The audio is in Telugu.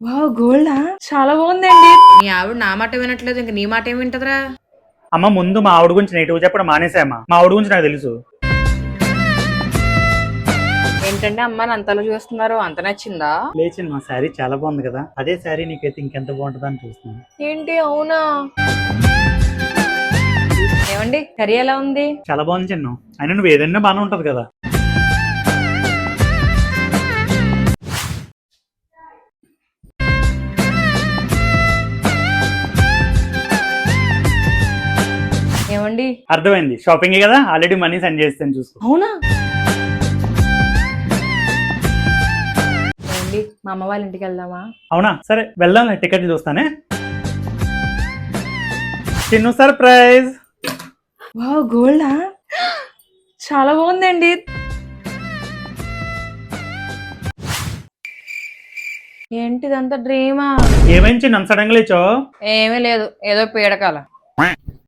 వావ్! గోల్డా? చాలా బాగుందండి. నీ ఆవిడ నా మాట వినట్లేదు, ఇంక నీ మాట ఏం వింటదిరా? అమ్మ ముందు మా ఆవిడ గురించి నెగిటివ్ చెప్పడం మానేసాయమ్మా. మా ఆవిడ గురించి నాకు తెలుసు. ఏంటంటే అమ్మాయిని అంతలా చూస్తున్నారు, అంత నచ్చిందా? లేచింది మా శారీ చాలా బాగుంది కదా, అదే శారీ నీకైతే ఇంకెంత బాగుంటుందని చూస్తున్నాను. ఏంటి అవునా? ఏమండి కర్రీ ఎలా ఉంది? చాలా బాగుంది చిన్ను. అయినా నువ్వు ఏదైనా బాగానే ఉంటది కదా. ఏమండి అర్థమైంది, షాపింగ్ కదా, ఆల్రెడీ మనీ సెండ్ చేస్తాను చూసుకో. అవునా? ఏమండి మా అమ్మ వాళ్ళ ఇంటికి వెళ్దామా? అవునా, సరే వెళ్దాం. టికెట్లు చూస్తానే. చిన్ను సర్ప్రైజ్. వావ్! గోల్డా? చాలా బాగుందండి. ఏంటిదంతా డ్రీమా? ఏమైంది చిన్ను అంత సడన్ గా లేచావు? ఏమీ లేదు, ఏదో పీడకాల.